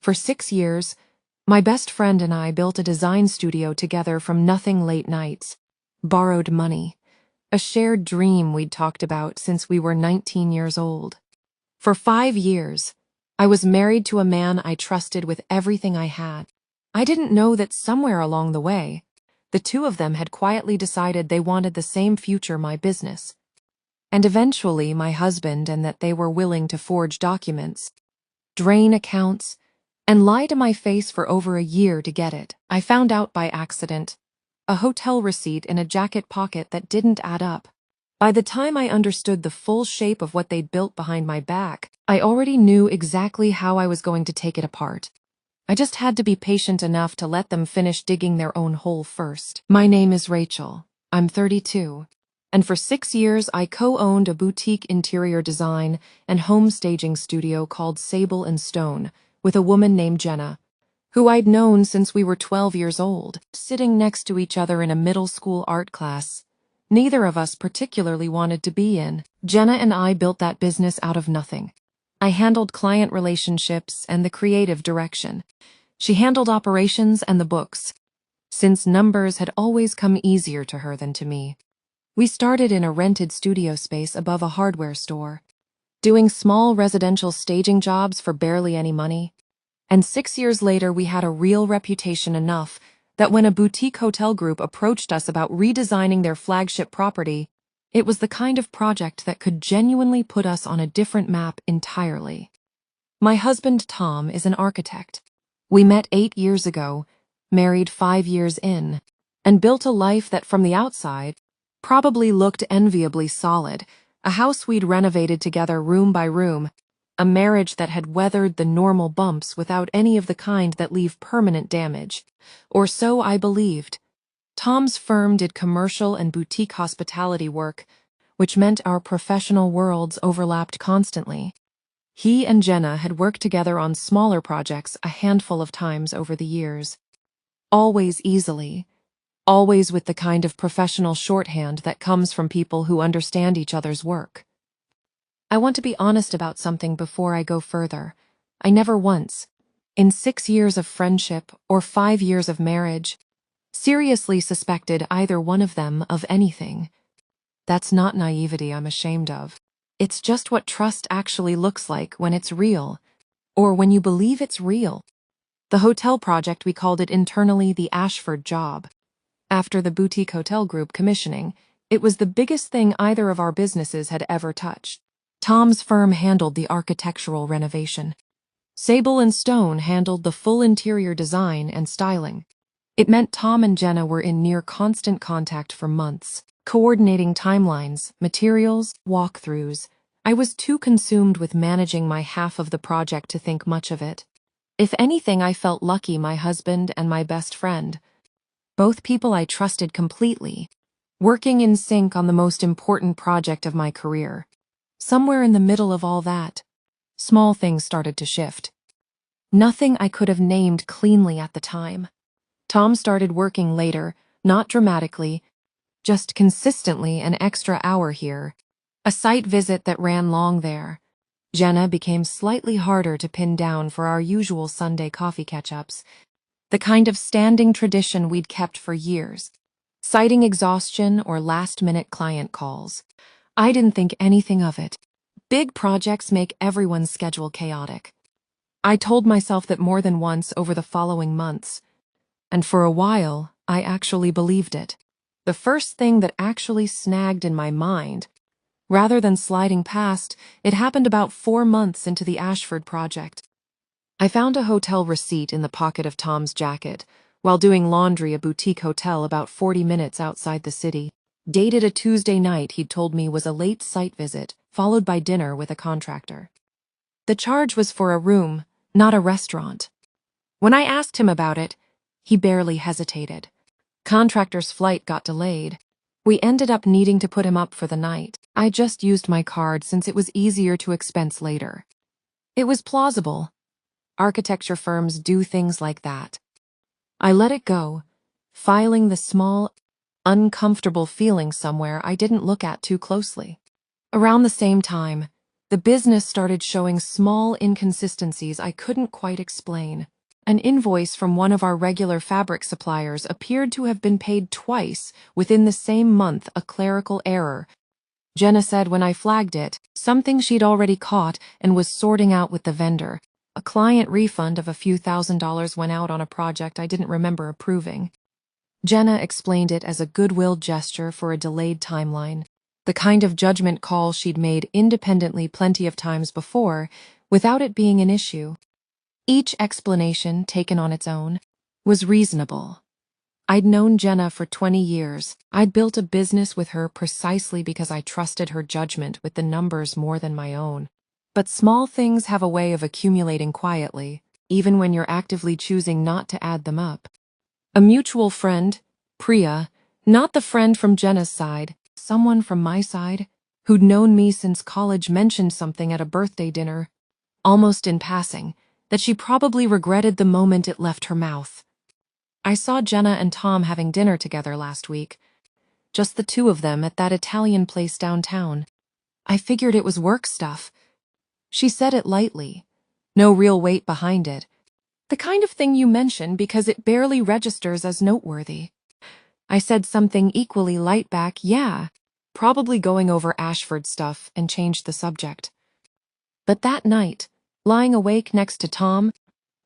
For 6 years, my best friend and I built a design studio together from nothing late nights, borrowed money, a shared dream we'd talked about since we were 19 years old. For 5 years, I was married to a man I trusted with everything I had. I didn't know that somewhere along the way, the two of them had quietly decided they wanted the same future my business, and eventually my husband, and that they were willing to forge documents, drain accounts, and lie to my face for over a year to get it. I found out by accident, a hotel receipt in a jacket pocket that didn't add up. By the time I understood the full shape of what they'd built behind my back, I already knew exactly how I was going to take it apart. I just had to be patient enough to let them finish digging their own hole first. My name is Rachel. I'm 32. And for 6 years, I co-owned a boutique interior design and home staging studio called Sable and Stone with a woman named Jenna, who I'd known since we were 12 years old. Sitting next to each other in a middle school art class neither of us particularly wanted to be in. Jenna and I built that business out of nothing. I handled client relationships and the creative direction. She handled operations and the books, since numbers had always come easier to her than to me. We started in a rented studio space above a hardware store, doing small residential staging jobs for barely any money. And 6 years later, we had a real reputation enough that when a boutique hotel group approached us about redesigning their flagship property, it was the kind of project that could genuinely put us on a different map entirely. My husband, Tom, is an architect. We met 8 years ago, married 5 years in, and built a life that from the outside probably looked enviably solid, a house we'd renovated together room by room, a marriage that had weathered the normal bumps without any of the kind that leave permanent damage. Or so I believed. Tom's firm did commercial and boutique hospitality work, which meant our professional worlds overlapped constantly. He and Jenna had worked together on smaller projects a handful of times over the years. Always easily, always with the kind of professional shorthand that comes from people who understand each other's work. I want to be honest about something before I go further. I never once, in 6 years of friendship or 5 years of marriage, seriously suspected either one of them of anything. That's not naivety I'm ashamed of. It's just what trust actually looks like when it's real, or when you believe it's real. The hotel project, we called it internally the Ashford job. After the boutique hotel group commissioning, it was the biggest thing either of our businesses had ever touched. Tom's firm handled the architectural renovation. Sable and Stone handled the full interior design and styling. It meant Tom and Jenna were in near constant contact for months, coordinating timelines, materials, walkthroughs. I was too consumed with managing my half of the project to think much of it. If anything, I felt lucky my husband and my best friend, both people I trusted completely, working in sync on the most important project of my career. Somewhere in the middle of all that, small things started to shift. Nothing I could have named cleanly at the time. Tom started working later, not dramatically, just consistently an extra hour here, a site visit that ran long there. Jenna became slightly harder to pin down for our usual Sunday coffee catch-ups, the kind of standing tradition we'd kept for years, citing exhaustion or last-minute client calls. I didn't think anything of it. Big projects make everyone's schedule chaotic. I told myself that more than once over the following months, and for a while, I actually believed it. The first thing that actually snagged in my mind, rather than sliding past, it happened about 4 months into the Ashford project. I found a hotel receipt in the pocket of Tom's jacket while doing laundry at a boutique hotel about 40 minutes outside the city. Dated a Tuesday night he'd told me was a late site visit, followed by dinner with a contractor. The charge was for a room, not a restaurant. When I asked him about it, he barely hesitated. Contractor's flight got delayed. We ended up needing to put him up for the night. I just used my card since it was easier to expense later. It was plausible. Architecture firms do things like that. I let it go, filing the small, uncomfortable feeling somewhere I didn't look at too closely. Around the same time, the business started showing small inconsistencies I couldn't quite explain. An invoice from one of our regular fabric suppliers appeared to have been paid twice within the same month, a clerical error. Jenna said when I flagged it, something she'd already caught and was sorting out with the vendor. A client refund of a few $1,000s went out on a project I didn't remember approving. Jenna explained it as a goodwill gesture for a delayed timeline, the kind of judgment call she'd made independently plenty of times before, without it being an issue. Each explanation, taken on its own, was reasonable. I'd known Jenna for 20 years. I'd built a business with her precisely because I trusted her judgment with the numbers more than my own. But small things have a way of accumulating quietly, even when you're actively choosing not to add them up. A mutual friend, Priya, not the friend from Jenna's side, someone from my side, who'd known me since college, mentioned something at a birthday dinner, almost in passing, that she probably regretted the moment it left her mouth. I saw Jenna and Tom having dinner together last week, just the two of them at that Italian place downtown. I figured it was work stuff. She said it lightly, no real weight behind it. The kind of thing you mention because it barely registers as noteworthy. I said something equally light back, yeah, probably going over Ashford stuff, and changed the subject. But that night, lying awake next to Tom,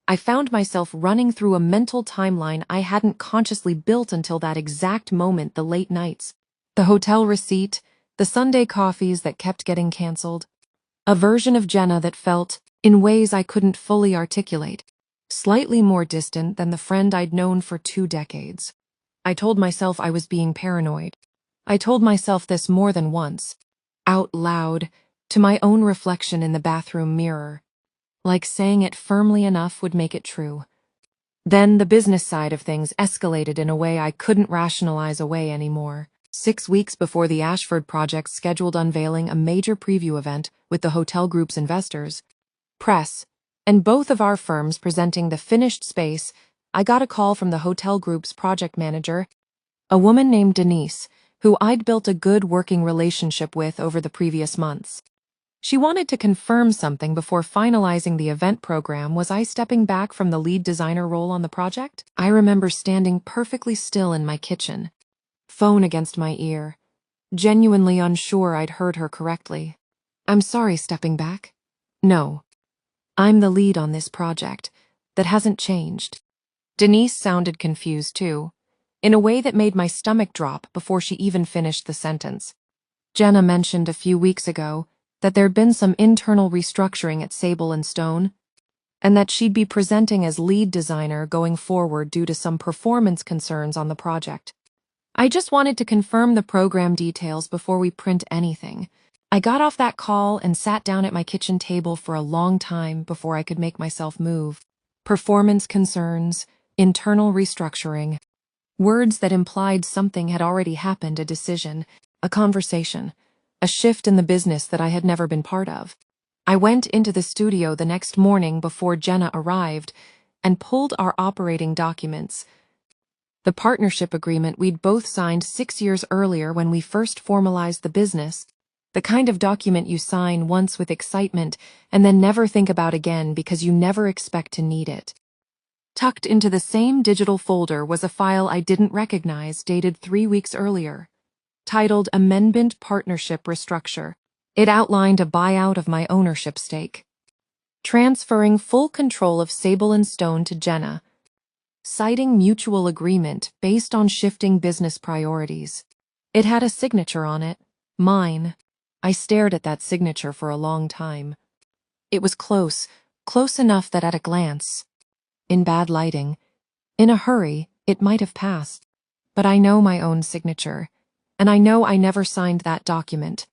I found myself running through a mental timeline I hadn't consciously built until that exact moment: the late nights, the hotel receipt, the Sunday coffees that kept getting canceled. A version of Jenna that felt, in ways I couldn't fully articulate, slightly more distant than the friend I'd known for 2 decades. I told myself I was being paranoid. I told myself this more than once, out loud, to my own reflection in the bathroom mirror. Like saying it firmly enough would make it true. Then the business side of things escalated in a way I couldn't rationalize away anymore. 6 weeks before the Ashford project's scheduled unveiling, a major preview event with the hotel group's investors, press, and both of our firms presenting the finished space, I got a call from the hotel group's project manager, a woman named Denise, who I'd built a good working relationship with over the previous months. She wanted to confirm something before finalizing the event program. Was I stepping back from the lead designer role on the project? I remember standing perfectly still in my kitchen, phone against my ear, genuinely unsure I'd heard her correctly. I'm sorry, stepping back? No. I'm the lead on this project. That hasn't changed. Denise sounded confused too, in a way that made my stomach drop before she even finished the sentence. Jenna mentioned a few weeks ago that there'd been some internal restructuring at Sable and Stone, and that she'd be presenting as lead designer going forward due to some performance concerns on the project. I just wanted to confirm the program details before we print anything. I got off that call and sat down at my kitchen table for a long time before I could make myself move. Performance concerns, internal restructuring, words that implied something had already happened, a decision, a conversation, a shift in the business that I had never been part of. I went into the studio the next morning before Jenna arrived and pulled our operating documents, the partnership agreement we'd both signed 6 years earlier when we first formalized the business, the kind of document you sign once with excitement and then never think about again because you never expect to need it. Tucked into the same digital folder was a file I didn't recognize, dated 3 weeks earlier, titled Amendment Partnership Restructure. It outlined a buyout of my ownership stake, transferring full control of Sable and Stone to Jenna, citing mutual agreement based on shifting business priorities. It had a signature on it, mine. I stared at that signature for a long time. It was close enough that at a glance, in bad lighting, in a hurry, it might have passed. But I know my own signature, and I know I never signed that document,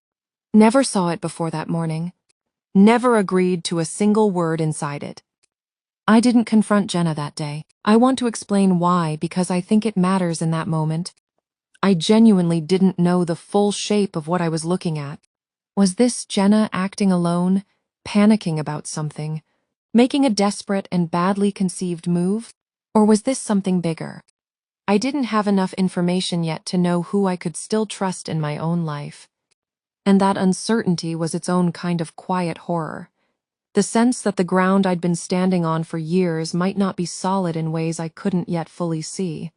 never saw it before that morning, never agreed to a single word inside it. I didn't confront Jenna that day. I want to explain why, because I think it matters in that moment. I genuinely didn't know the full shape of what I was looking at. Was this Jenna acting alone, panicking about something, making a desperate and badly conceived move? Or was this something bigger? I didn't have enough information yet to know who I could still trust in my own life. And that uncertainty was its own kind of quiet horror. The sense that the ground I'd been standing on for years might not be solid in ways I couldn't yet fully see.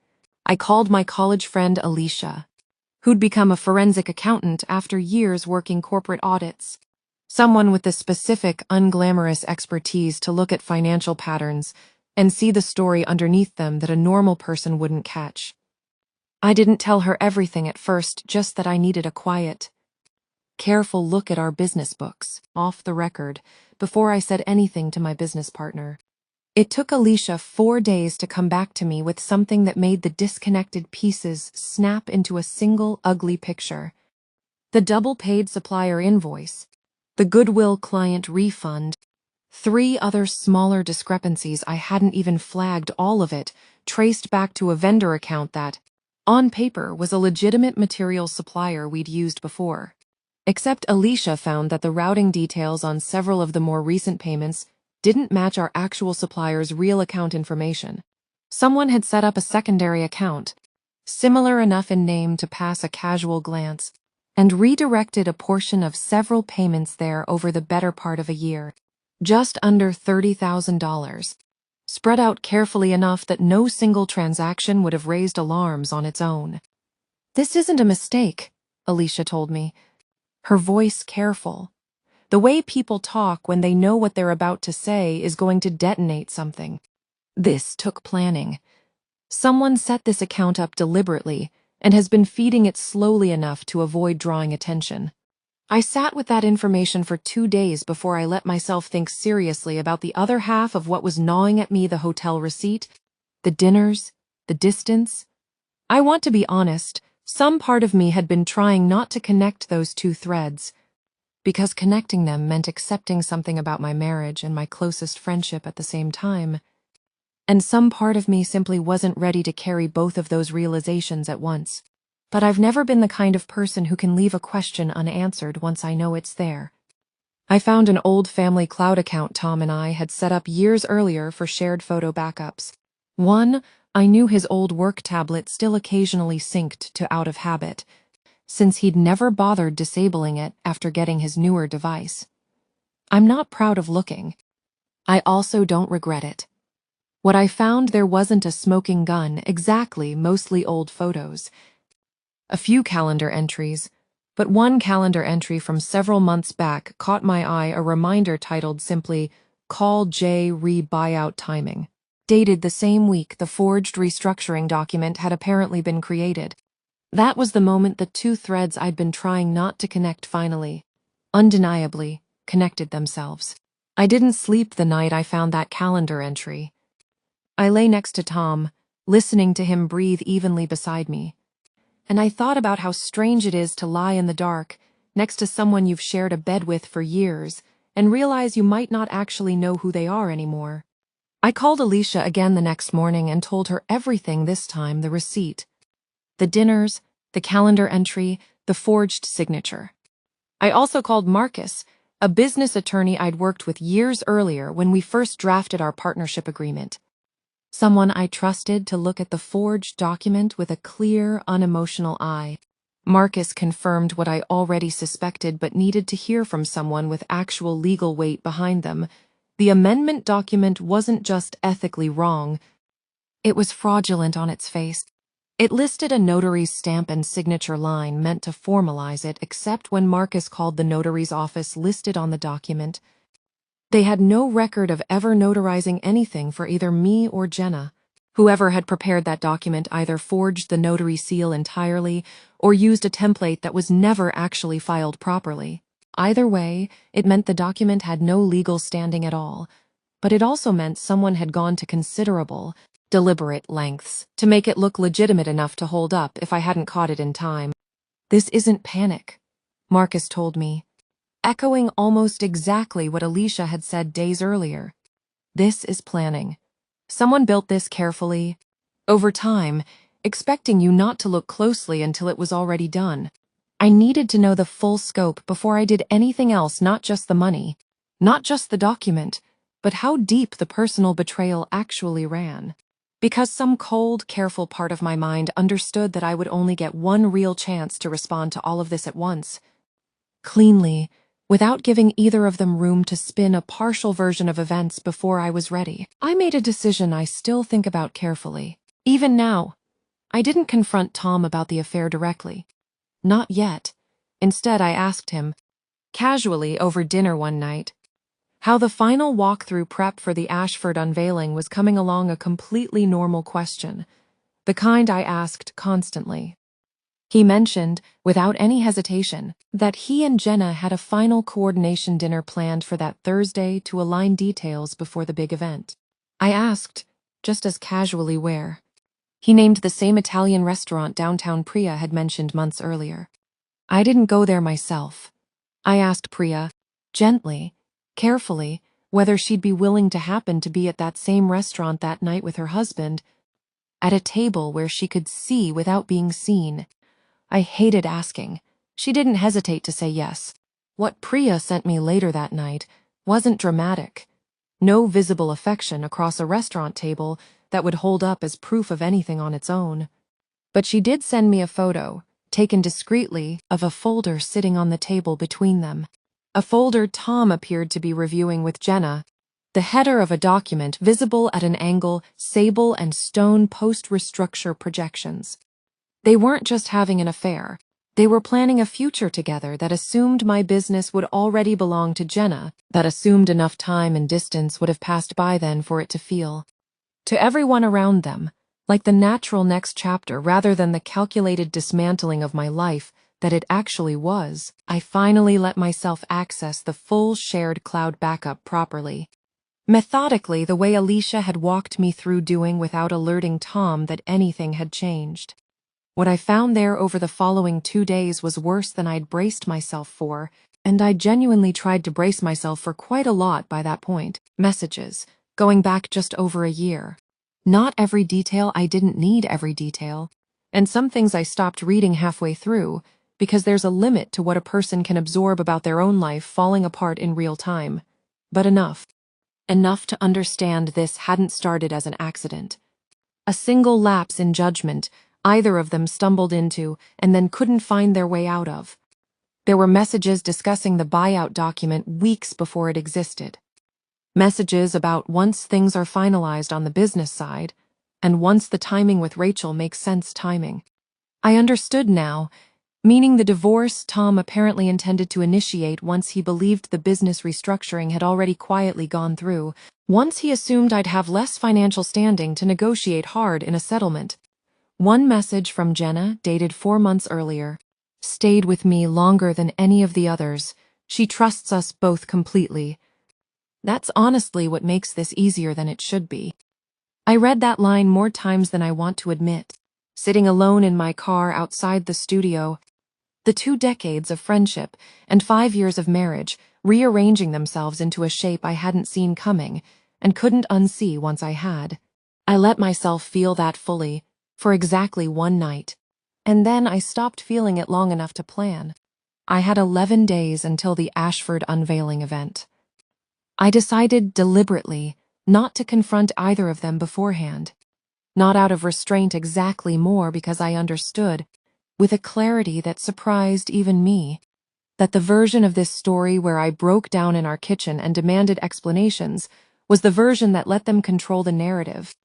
I called my college friend Alicia, who'd become a forensic accountant after years working corporate audits. Someone with the specific, unglamorous expertise to look at financial patterns and see the story underneath them that a normal person wouldn't catch. I didn't tell her everything at first, just that I needed a quiet, careful look at our business books, off the record, before I said anything to my business partner. It took Alicia 4 days to come back to me with something that made the disconnected pieces snap into a single ugly picture. The double-paid supplier invoice, the Goodwill client refund, 3 other smaller discrepancies I hadn't even flagged, all of it traced back to a vendor account that, on paper, was a legitimate materials supplier we'd used before. Except Alicia found that the routing details on several of the more recent payments didn't match our actual supplier's real account information. Someone had set up a secondary account, similar enough in name to pass a casual glance, and redirected a portion of several payments there over the better part of a year. Just under $30,000, spread out carefully enough that no single transaction would have raised alarms on its own. "This isn't a mistake," Alicia told me, her voice careful. "The way people talk when they know what they're about to say is going to detonate something. This took planning. Someone set this account up deliberately and has been feeding it slowly enough to avoid drawing attention." I sat with that information for 2 days before I let myself think seriously about the other half of what was gnawing at me: the hotel receipt, the dinners, the distance. I want to be honest, some part of me had been trying not to connect those 2 threads, because connecting them meant accepting something about my marriage and my closest friendship at the same time. And some part of me simply wasn't ready to carry both of those realizations at once. But I've never been the kind of person who can leave a question unanswered once I know it's there. I found an old family cloud account Tom and I had set up years earlier for shared photo backups. One, I knew his old work tablet still occasionally synced to out of habit, since he'd never bothered disabling it after getting his newer device. I'm not proud of looking. I also don't regret it. What I found there wasn't a smoking gun, exactly, mostly old photos. A few calendar entries, but one calendar entry from several months back caught my eye, a reminder titled simply, "Call J Re-Buyout Timing." Dated the same week the forged restructuring document had apparently been created. That was the moment the 2 threads I'd been trying not to connect finally, undeniably, connected themselves. I didn't sleep the night I found that calendar entry. I lay next to Tom, listening to him breathe evenly beside me. And I thought about how strange it is to lie in the dark, next to someone you've shared a bed with for years, and realize you might not actually know who they are anymore. I called Alicia again the next morning and told her everything, this time the receipt, the dinners, the calendar entry, the forged signature. I also called Marcus, a business attorney I'd worked with years earlier when we first drafted our partnership agreement. Someone I trusted to look at the forged document with a clear, unemotional eye. Marcus confirmed what I already suspected but needed to hear from someone with actual legal weight behind them. The amendment document wasn't just ethically wrong, it was fraudulent on its face. It listed a notary's stamp and signature line meant to formalize it, except when Marcus called the notary's office listed on the document, they had no record of ever notarizing anything for either me or Jenna. Whoever had prepared that document either forged the notary seal entirely or used a template that was never actually filed properly. Either way, it meant the document had no legal standing at all, but it also meant someone had gone to considerable, deliberate lengths to make it look legitimate enough to hold up if I hadn't caught it in time. "This isn't panic," Marcus told me, echoing almost exactly what Alicia had said days earlier. "This is planning. Someone built this carefully, over time, expecting you not to look closely until it was already done. I needed to know the full scope before I did anything else, not just the money, not just the document, but how deep the personal betrayal actually ran. Because some cold, careful part of my mind understood that I would only get one real chance to respond to all of this at once. cleanly, without giving either of them room to spin a partial version of events before I was ready. I made a decision I still think about carefully. Even now, I didn't confront Tom about the affair directly. Not yet. Instead, I asked him, casually over dinner one night, how the final walkthrough prep for the Ashford unveiling was coming along, a completely normal question, the kind I asked constantly. He mentioned, without any hesitation, that he and Jenna had a final coordination dinner planned for that Thursday to align details before the big event. I asked, just as casually, where. He named the same Italian restaurant downtown Priya had mentioned months earlier. I didn't go there myself. I asked Priya, gently, carefully, whether she'd be willing to happen to be at that same restaurant that night with her husband, at a table where she could see without being seen. I hated asking. She didn't hesitate to say yes. What Priya sent me later that night wasn't dramatic. No visible affection across a restaurant table that would hold up as proof of anything on its own. But she did send me a photo, taken discreetly, of a folder sitting on the table between them. A folder Tom appeared to be reviewing with Jenna. The header of a document visible at an angle, sable and stone post-restructure projections. They weren't just having an affair. They were planning a future together that assumed my business would already belong to Jenna, that assumed enough time and distance would have passed by then for it to feel, to everyone around them, like the natural next chapter rather than the calculated dismantling of my life that it actually was. I finally let myself access the full shared cloud backup properly. Methodically, the way Alicia had walked me through, doing without alerting Tom that anything had changed. What I found there over the following 2 days was worse than I'd braced myself for, and I genuinely tried to brace myself for quite a lot by that point. Messages, going back just over a year. Not every detail, I didn't need every detail. And some things I stopped reading halfway through, because there's a limit to what a person can absorb about their own life falling apart in real time. But enough. Enough to understand this hadn't started as an accident. A single lapse in judgment either of them stumbled into and then couldn't find their way out of. There were messages discussing the buyout document weeks before it existed. Messages about once things are finalized on the business side, and once the timing with Rachel makes sense timing. I understood now, meaning the divorce Tom apparently intended to initiate once he believed the business restructuring had already quietly gone through, once he assumed I'd have less financial standing to negotiate hard in a settlement. One message from Jenna, dated 4 months earlier, stayed with me longer than any of the others. She trusts us both completely. That's honestly what makes this easier than it should be. I read that line more times than I want to admit, sitting alone in my car outside the studio, the 2 decades of friendship and 5 years of marriage rearranging themselves into a shape I hadn't seen coming and couldn't unsee once I had. I let myself feel that fully, for exactly 1 night, and then I stopped feeling it long enough to plan. I had 11 days until the Ashford unveiling event. I decided deliberately not to confront either of them beforehand. Not out of restraint exactly, more because I understood, with a clarity that surprised even me, that the version of this story where I broke down in our kitchen and demanded explanations was the version that let them control the narrative,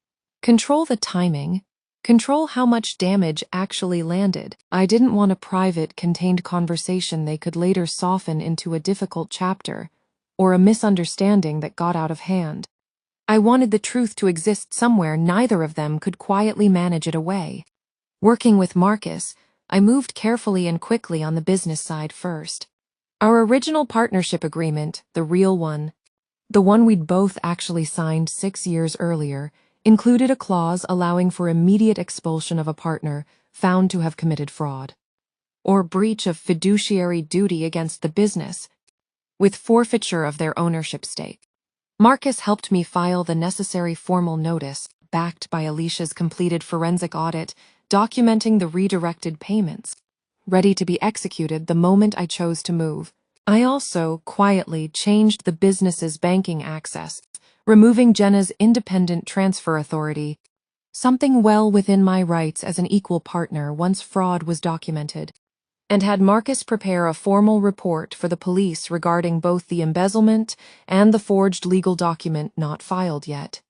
control the timing, control how much damage actually landed. I didn't want a private, contained conversation they could later soften into a difficult chapter, or a misunderstanding that got out of hand. I wanted the truth to exist somewhere neither of them could quietly manage it away. Working with Marcus, I moved carefully and quickly on the business side first. Our original partnership agreement, the real one, the one we'd both actually signed 6 years earlier, included a clause allowing for immediate expulsion of a partner found to have committed fraud, or breach of fiduciary duty against the business, with forfeiture of their ownership stake. Marcus helped me file the necessary formal notice, backed by Alicia's completed forensic audit, documenting the redirected payments, ready to be executed the moment I chose to move. I also, quietly, changed the business's banking access, removing Jenna's independent transfer authority, something well within my rights as an equal partner once fraud was documented. and had Marcus prepare a formal report for the police regarding both the embezzlement and the forged legal document not filed yet,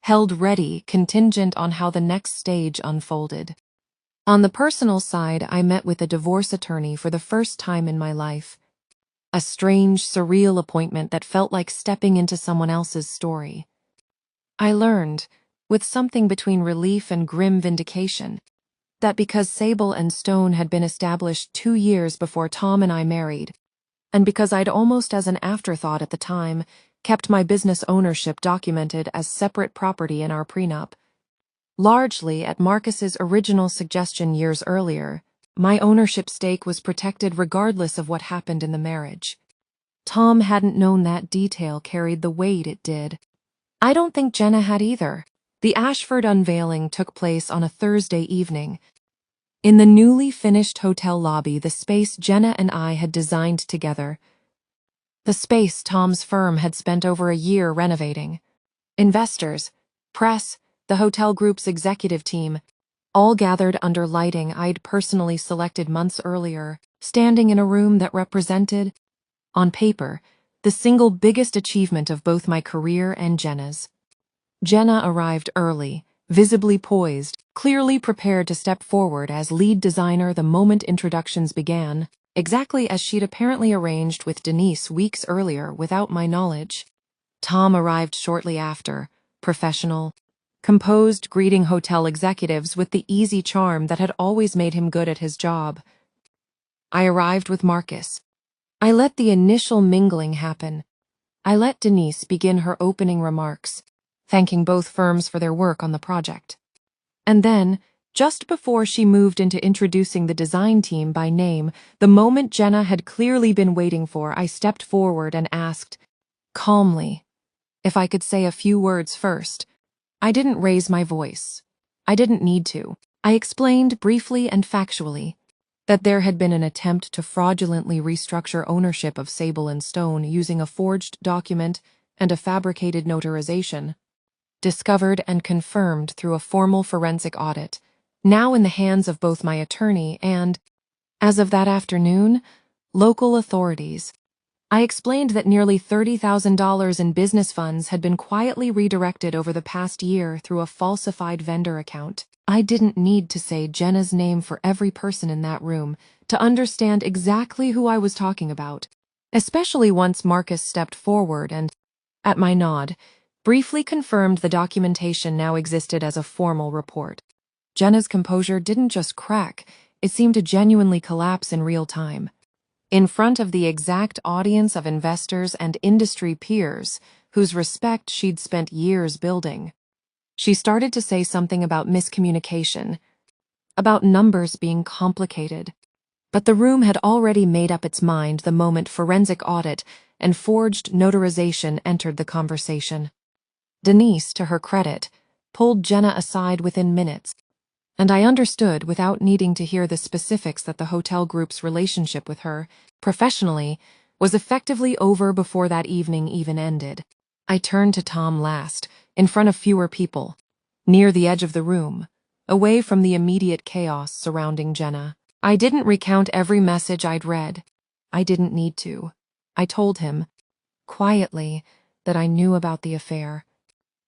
held ready contingent on how the next stage unfolded. On the personal side, I met with a divorce attorney for the first time in my life. A strange, surreal appointment that felt like stepping into someone else's story. I learned, with something between relief and grim vindication, that because Sable and Stone had been established 2 years before Tom and I married, and because I'd almost as an afterthought at the time kept my business ownership documented as separate property in our prenup, largely at Marcus's original suggestion years earlier, my ownership stake was protected regardless of what happened in the marriage. Tom hadn't known that detail carried the weight it did. I don't think Jenna had either. The Ashford unveiling took place on a Thursday evening. In the newly finished hotel lobby, the space Jenna and I had designed together. The space Tom's firm had spent over a year renovating. Investors, press, the hotel group's executive team, all gathered under lighting I'd personally selected months earlier, standing in a room that represented, on paper, the single biggest achievement of both my career and Jenna's. Jenna arrived early, visibly poised, clearly prepared to step forward as lead designer the moment introductions began, exactly as she'd apparently arranged with Denise weeks earlier without my knowledge. Tom arrived shortly after, professional, composed, greeting hotel executives with the easy charm that had always made him good at his job. I arrived with Marcus. I let the initial mingling happen. I let Denise begin her opening remarks, thanking both firms for their work on the project. And then, just before she moved into introducing the design team by name, the moment Jenna had clearly been waiting for, I stepped forward and asked, calmly, if I could say a few words first. I didn't raise my voice. I didn't need to. I explained briefly and factually that there had been an attempt to fraudulently restructure ownership of Sable and Stone using a forged document and a fabricated notarization, discovered and confirmed through a formal forensic audit, now in the hands of both my attorney and, as of that afternoon, local authorities. I explained that nearly $30,000 in business funds had been quietly redirected over the past year through a falsified vendor account. I didn't need to say Jenna's name for every person in that room to understand exactly who I was talking about, especially once Marcus stepped forward and, at my nod, briefly confirmed the documentation now existed as a formal report. Jenna's composure didn't just crack, it seemed to genuinely collapse in real time. In front of the exact audience of investors and industry peers whose respect she'd spent years building. She started to say something about miscommunication, about numbers being complicated. But the room had already made up its mind the moment forensic audit and forged notarization entered the conversation. Denise, to her credit, pulled Jenna aside within minutes, and I understood without needing to hear the specifics that the hotel group's relationship with her, professionally, was effectively over before that evening even ended. I turned to Tom last, in front of fewer people, near the edge of the room, away from the immediate chaos surrounding Jenna. I didn't recount every message I'd read. I didn't need to. I told him, quietly, that I knew about the affair,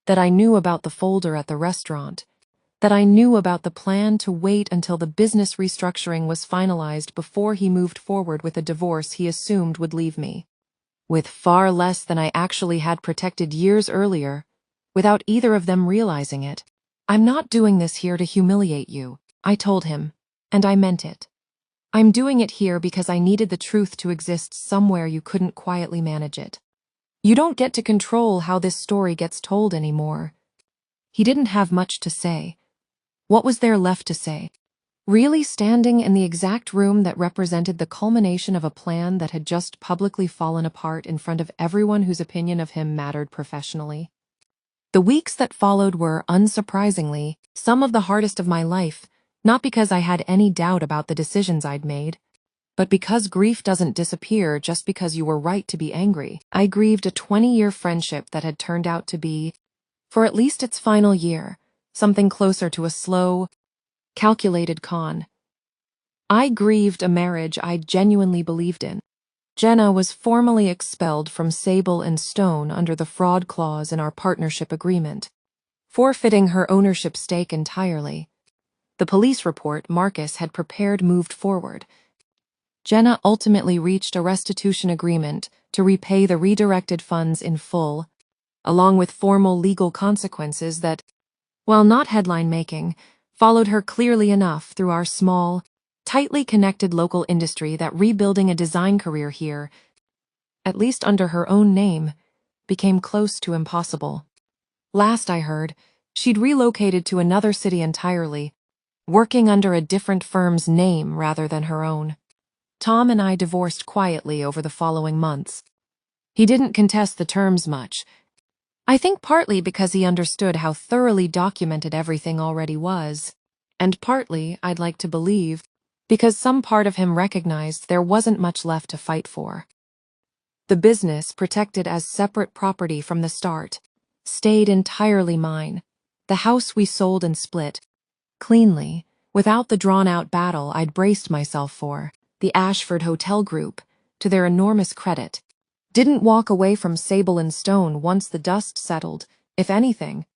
that I knew about the folder at the restaurant, that I knew about the plan to wait until the business restructuring was finalized before he moved forward with a divorce he assumed would leave me, with far less than I actually had protected years earlier, without either of them realizing it. I'm not doing this here to humiliate you, I told him, and I meant it. I'm doing it here because I needed the truth to exist somewhere you couldn't quietly manage it. You don't get to control how this story gets told anymore. He didn't have much to say. What was there left to say? Really standing in the exact room that represented the culmination of a plan that had just publicly fallen apart in front of everyone whose opinion of him mattered professionally? The weeks that followed were, unsurprisingly, some of the hardest of my life, not because I had any doubt about the decisions I'd made, but because grief doesn't disappear just because you were right to be angry. I grieved a 20-year friendship that had turned out to be, for at least its final year, something closer to a slow, calculated con. I grieved a marriage I genuinely believed in. Jenna was formally expelled from Sable and Stone under the fraud clause in our partnership agreement, forfeiting her ownership stake entirely. The police report Marcus had prepared moved forward. Jenna ultimately reached a restitution agreement to repay the redirected funds in full, along with formal legal consequences that, while not headline-making, followed her clearly enough through our small, tightly connected local industry that rebuilding a design career here, at least under her own name, became close to impossible. Last I heard, she'd relocated to another city entirely, working under a different firm's name rather than her own. Tom and I divorced quietly over the following months. He didn't contest the terms much. I think partly because he understood how thoroughly documented everything already was, and partly, I'd like to believe, because some part of him recognized there wasn't much left to fight for. The business, protected as separate property from the start, stayed entirely mine. The house we sold and split, cleanly, without the drawn-out battle I'd braced myself for. The Ashford Hotel Group, to their enormous credit, didn't walk away from Sable and Stone once the dust settled, if anything.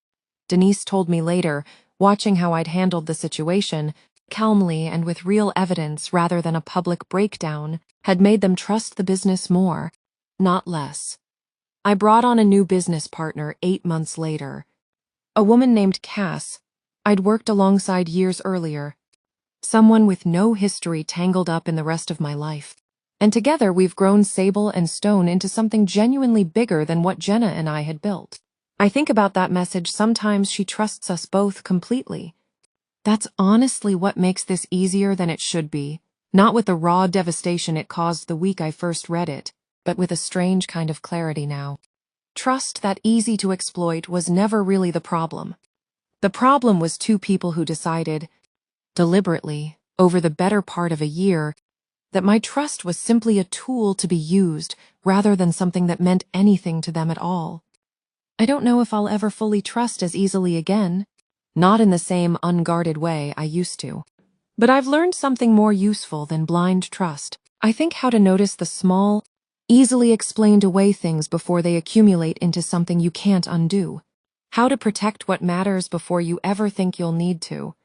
Denise told me later, watching how I'd handled the situation, calmly and with real evidence rather than a public breakdown, had made them trust the business more, not less. I brought on a new business partner 8 months later. A woman named Cass, I'd worked alongside years earlier. Someone with no history tangled up in the rest of my life. And together we've grown Sable and Stone into something genuinely bigger than what Jenna and I had built. I think about that message sometimes. She trusts us both completely. That's honestly what makes this easier than it should be. Not with the raw devastation it caused the week I first read it, but with a strange kind of clarity now. Trust that easy to exploit was never really the problem. The problem was two people who decided, deliberately, over the better part of a year, that my trust was simply a tool to be used rather than something that meant anything to them at all. I don't know if I'll ever fully trust as easily again, not in the same unguarded way I used to. But I've learned something more useful than blind trust. I think how to notice the small, easily explained away things before they accumulate into something you can't undo. How to protect what matters before you ever think you'll need to.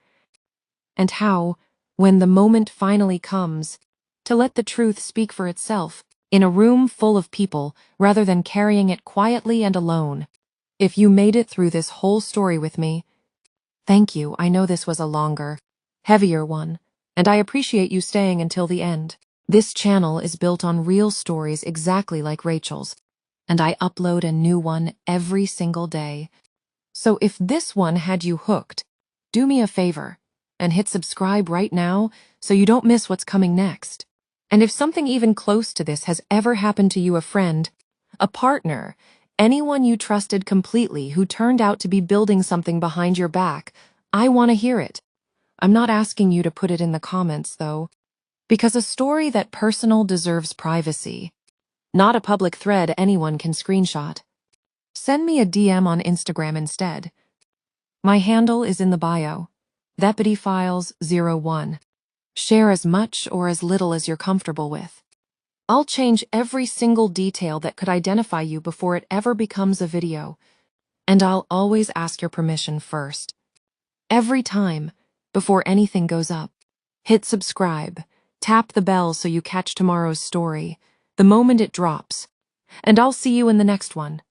And how, when the moment finally comes, to let the truth speak for itself, in a room full of people, rather than carrying it quietly and alone. If you made it through this whole story with me, thank you. I know this was a longer, heavier one, and I appreciate you staying until the end. This channel is built on real stories exactly like Rachel's, and I upload a new one every single day. So if this one had you hooked, do me a favor and hit subscribe right now so you don't miss what's coming next. And if something even close to this has ever happened to you, a friend, a partner, anyone you trusted completely who turned out to be building something behind your back, I want to hear it. I'm not asking you to put it in the comments, though, because a story that personal deserves privacy, not a public thread anyone can screenshot. Send me a DM on Instagram instead. My handle is in the bio. ThePettyFiles01. Share as much or as little as you're comfortable with. I'll change every single detail that could identify you before it ever becomes a video. And I'll always ask your permission first. Every time, before anything goes up. Hit subscribe. Tap the bell so you catch tomorrow's story, the moment it drops. And I'll see you in the next one.